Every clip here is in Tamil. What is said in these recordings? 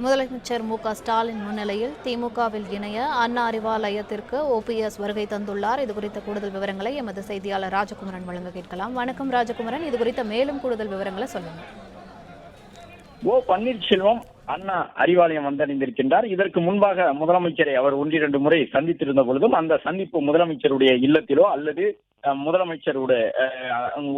முதலமைச்சர் மு.க.ஸ்டாலின் முன்னிலையில் திமுகவில் இணைய அண்ணா அறிவாலயத்திற்கு ஓபிஎஸ் வருகை தந்துள்ளார். இதுகுறித்த கூடுதல் விவரங்களை எமது செய்தியாளர் ராஜகுமரன் வழங்க கேட்கலாம். வணக்கம் ராஜகுமரன், இதுகுறித்த மேலும் கூடுதல் விவரங்களை சொல்லுங்க. ஓ பன்னீர்செல்வம் அண்ணா அறிவாலயம் வந்தடைந்திருக்கின்றார். இதற்கு முன்பாக முதலமைச்சரை அவர் 1-2 முறை சந்தித்திருந்த பொழுதும் அந்த சந்திப்பு முதலமைச்சருடைய இல்லத்திலோ அல்லது முதலமைச்சருடைய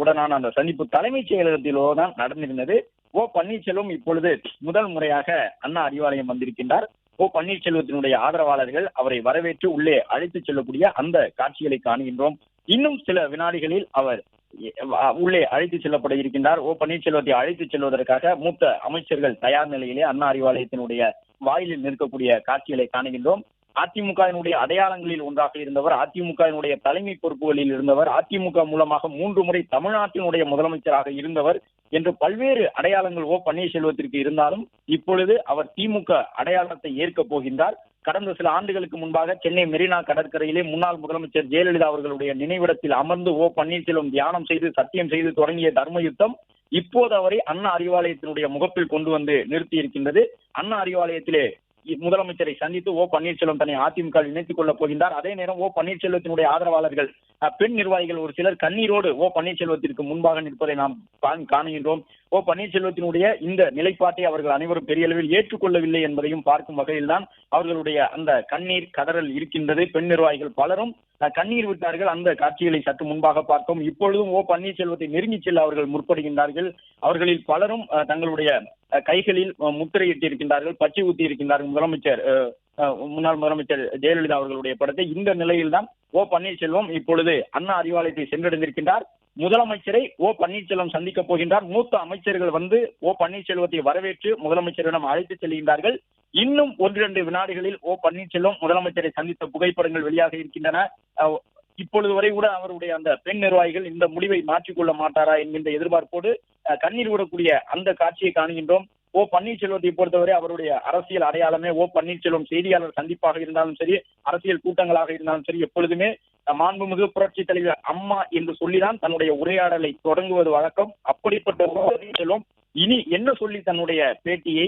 உடனான அந்த சந்திப்பு தலைமைச் செயலகத்திலோ தான் நடந்திருந்தது. ஓ பன்னீர்செல்வம் இப்பொழுது முதல் முறையாக அண்ணா அறிவாலயம் வந்திருக்கின்றார். ஓ பன்னீர்செல்வத்தினுடைய ஆதரவாளர்கள் அவரை வரவேற்று உள்ளே அழைத்துச் செல்லக்கூடிய அந்த காட்சிகளை காணுகின்றோம். இன்னும் சில வினாடிகளில் அவர் உள்ளே அழைத்து செல்லப்பட இருக்கின்றார். ஓ பன்னீர்செல்வத்தை அழைத்துச் செல்வதற்காக மூத்த அமைச்சர்கள் தயார் நிலையிலே அண்ணா அறிவாலயத்தினுடைய வாயிலில் நிற்கக்கூடிய காட்சிகளை காணுகின்றோம். அதிமுகவினுடைய அடையாளங்களில் ஒன்றாக இருந்தவர், அதிமுகவினுடைய தலைமை பொறுப்புகளில் இருந்தவர், அதிமுக மூலமாக 3 முறை தமிழ்நாட்டினுடைய முதலமைச்சராக இருந்தவர் என்று பல்வேறு அடையாளங்கள் ஓ பன்னீர்செல்வத்திற்கு இருந்தாலும் இப்பொழுது அவர் திமுக அடையாளத்தை ஏற்கப் போகின்றார். கடந்த சில ஆண்டுகளுக்கு முன்பாக சென்னை மெரினா கடற்கரையிலே முன்னாள் முதலமைச்சர் ஜெயலலிதா அவர்களுடைய நினைவிடத்தில் அமர்ந்து ஓ பன்னீர்செல்வம் தியானம் செய்து சத்தியம் செய்து தொடங்கிய தர்ம யுத்தம் இப்போது அவரை அண்ணா அறிவாலயத்தினுடைய முகப்பில் கொண்டு வந்து நிறுத்தி இருக்கின்றது. அண்ணா அறிவாலயத்திலே முதலமைச்சரை சந்தித்து ஓ பன்னீர்செல்வம் தன்னை அதிமுக இணைத்துக் கொள்ளப் போகின்றார். அதே நேரம் ஓ பன்னீர்செல்வத்தினுடைய ஆதரவாளர்கள் பெண் நிர்வாகிகள் ஒரு சிலர் கண்ணீரோடு ஓ பன்னீர்செல்வத்திற்கு முன்பாக நிற்பதை நாம் காணுகின்றோம். ஓ பன்னீர்செல்வத்தினுடைய இந்த நிலைப்பாட்டை அவர்கள் அனைவரும் பெரிய அளவில் ஏற்றுக்கொள்ளவில்லை என்பதையும் பார்க்கும் வகையில் தான் அவர்களுடைய அந்த கண்ணீர் கதறல் இருக்கின்றது. பெண் நிர்வாகிகள் பலரும் கண்ணீர் விட்டார்கள். அந்த காட்சிகளை சற்று முன்பாக பார்த்தோம். இப்பொழுதும் ஓ பன்னீர்செல்வத்தை நெருங்கி செல்ல அவர்கள் முற்படுகின்றார்கள். அவர்களில் பலரும் தங்களுடைய கைகளில் முத்திரையிட்டு இருக்கின்றார்கள், பச்சை ஊத்தி இருக்கின்றார்கள் முன்னாள் முதலமைச்சர் ஜெயலலிதா அவர்களுடைய படத்தை. இந்த நிலையில் தான் ஓ பன்னீர்செல்வம் இப்பொழுது அண்ணா அறிவாலயத்தை சென்றடைந்திருக்கின்றார். முதலமைச்சரை ஓ பன்னீர்செல்வம் சந்திக்கப் போகின்றார். மூத்த அமைச்சர்கள் வந்து ஓ பன்னீர்செல்வத்தை வரவேற்று முதலமைச்சரிடம் அழைத்து செல்கின்றார்கள். இன்னும் 1-2 வினாடிகளில் ஓ பன்னீர்செல்வம் முதலமைச்சரை சந்தித்த புகைப்படங்கள் வெளியாக இருக்கின்றன. இப்பொழுது வரை கூட அவருடைய அந்த பெண் நிர்வாகிகள் இந்த முடிவை மாற்றிக்கொள்ள மாட்டாரா என்கின்ற எதிர்பார்ப்போடு கண்ணீர் விடக்கூடிய அந்த காட்சியை காணுகின்றோம். ஓ பன்னீர்செல்வத்தை பொறுத்தவரை அவருடைய அரசியல் அடையாளமே ஓ பன்னீர்செல்வம் செய்தியாளர் சந்திப்பாக இருந்தாலும் சரி, அரசியல் கூட்டங்களாக இருந்தாலும் சரி, எப்பொழுதுமே மாண்புமிகு புரட்சி தலைவர் அம்மா என்று சொல்லிதான் தன்னுடைய உரையாடலை தொடங்குவது வழக்கம். அப்படிப்பட்ட ஓ பன்னீர்செல்வம் இனி என்ன சொல்லி தன்னுடைய பேட்டியை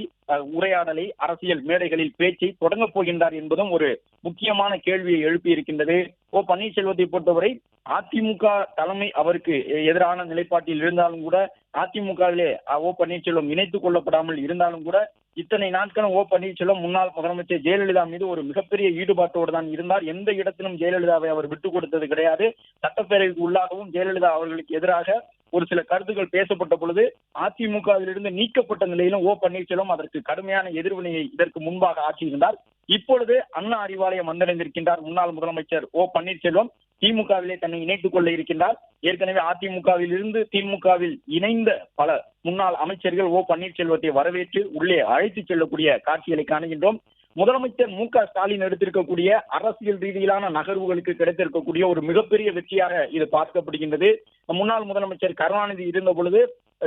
உரையாடலை அரசியல் மேடைகளில் பேச்சை தொடங்கப் போகின்றார் என்பதும் ஒரு முக்கியமான கேள்வியை எழுப்பி இருக்கின்றது. ஓ பன்னீர்செல்வத்தை பொறுத்தவரை அதிமுக தலைமை அவருக்கு எதிரான நிலைப்பாட்டில் இருந்தாலும் கூட, அதிமுகவிலே ஓ பன்னீர்செல்வம் இணைத்துக் கொள்ளப்படாமல் இருந்தாலும் கூட, இத்தனை நாட்களும் ஓ பன்னீர்செல்வம் முன்னாள் முதலமைச்சர் ஜெயலலிதா மீது ஒரு மிகப்பெரிய ஈடுபாட்டோடு தான் இருந்தார். எந்த இடத்திலும் ஜெயலலிதாவை அவர் விட்டுக் கொடுத்தது கிடையாது. சட்டப்பேரவைக்கு உள்ளாகவும் ஜெயலலிதா அவர்களுக்கு எதிராக ஒரு சில கருத்துக்கள் பேசப்பட்ட பொழுது அதிமுகவிலிருந்து நீக்கப்பட்ட நிலையிலும் ஓ பன்னீர்செல்வம் அதற்கு கடுமையான எதிர்வினையை இதற்கு முன்பாக ஆற்றியிருந்தார். இப்பொழுது அண்ணா அறிவாலயம் வந்தடைந்திருக்கின்றார் முன்னாள் முதலமைச்சர் ஓ பன்னீர்செல்வம். திமுகவிலே தன்னை இணைத்துக் கொள்ள இருக்கின்றார். ஏற்கனவே அதிமுகவில் இருந்து திமுகவில் இணைந்த பல முன்னாள் அமைச்சர்கள் ஓ பன்னீர்செல்வத்தை வரவேற்று உள்ளே அழைத்துச் செல்லக்கூடிய காட்சிகளை காணுகின்றோம். முதலமைச்சர் மு.க.ஸ்டாலின் எடுத்திருக்கக்கூடிய அரசியல் ரீதியிலான நகர்வுகளுக்கு கிடைத்திருக்கக்கூடிய ஒரு மிகப்பெரிய வெற்றியாக இது பார்க்கப்படுகின்றது. முன்னாள் முதலமைச்சர் கருணாநிதி இருந்த பொழுது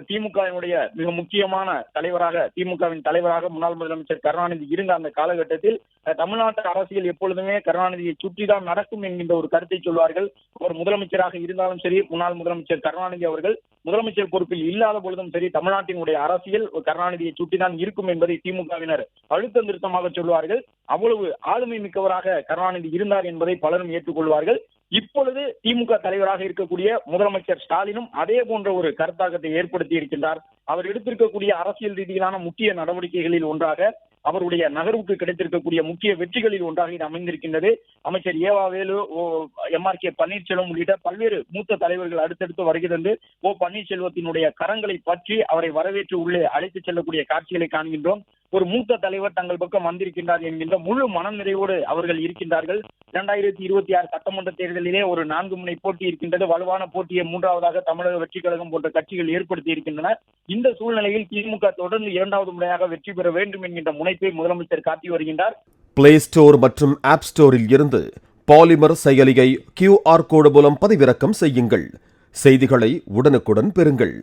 திமுகவினுடைய மிக முக்கியமான தலைவராக, திமுகவின் தலைவராக முன்னாள் முதலமைச்சர் கருணாநிதி இருந்த அந்த காலகட்டத்தில் தமிழ்நாட்டு அரசியல் எப்பொழுதுமே கருணாநிதியை சுற்றிதான் நடக்கும் என்கின்ற ஒரு கருத்தை சொல்வார்கள். அவர் முதலமைச்சராக இருந்தாலும் சரி, முன்னாள் முதலமைச்சர் கருணாநிதி அவர்கள் முதலமைச்சர் பொறுப்பில் இல்லாத பொழுதும் சரி, தமிழ்நாட்டினுடைய அரசியல் கருணாநிதியை சுற்றிதான் இருக்கும் என்பதை திமுகவினர் அழுத்த நிறுத்தமாக சொல்வார்கள். அவ்வளவு ஆளுமை மிக்கவராக கருணாநிதி இருந்தார் என்பதை பலரும் ஏற்றுக்கொள்வார்கள். இப்பொழுது திமுக தலைவராக இருக்கக்கூடிய முதலமைச்சர் ஸ்டாலினும் அதே போன்ற ஒரு கருத்தாக்கத்தை ஏற்படுத்தி இருக்கின்றார். அவர் எடுத்திருக்கக்கூடிய அரசியல் ரீதியிலான முக்கிய நடவடிக்கைகளில் ஒன்றாக, அவருடைய நகர்வுக்கு கிடைத்திருக்கக்கூடிய முக்கிய வெற்றிகளில் ஒன்றாக இது அமைந்திருக்கின்றது. அமைச்சர் ஏவா வேலு, எம்.ஆர்.கே. பன்னீர்செல்வம் உள்ளிட்ட பல்வேறு மூத்த தலைவர்கள் அடுத்தடுத்து வருகை தந்து ஓ பன்னீர்செல்வத்தினுடைய கரங்களை பற்றி அவரை வரவேற்று உள்ளே அழைத்துச் செல்லக்கூடிய காட்சிகளை காண்கின்றோம். ஒரு மூத்த தலைவர் தங்கள் பக்கம் வந்திருக்கின்றார் என்கின்ற முழு மனநிறைவோடு அவர்கள் இருக்கின்றார்கள். 2026 சட்டமன்ற தேர்தலிலே ஒரு 4 முனை போட்டி இருக்கின்றது. வலுவான போட்டியை 3வதாக தமிழக வெற்றி கழகம் போன்ற கட்சிகள் ஏற்படுத்தி இருக்கின்றன. இந்த சூழ்நிலையில் திமுக தொடர்ந்து 2வது முறையாக வெற்றி பெற வேண்டும் என்கின்ற முனைப்பை முதலமைச்சர் காட்டி வருகின்றார். பிளே ஸ்டோர் மற்றும் ஆப் ஸ்டோரில் இருந்து பாலிமர் செயலியை QR கோடு மூலம் பதிவிறக்கம் செய்யுங்கள். செய்திகளை உடனுக்குடன் பெறுங்கள்.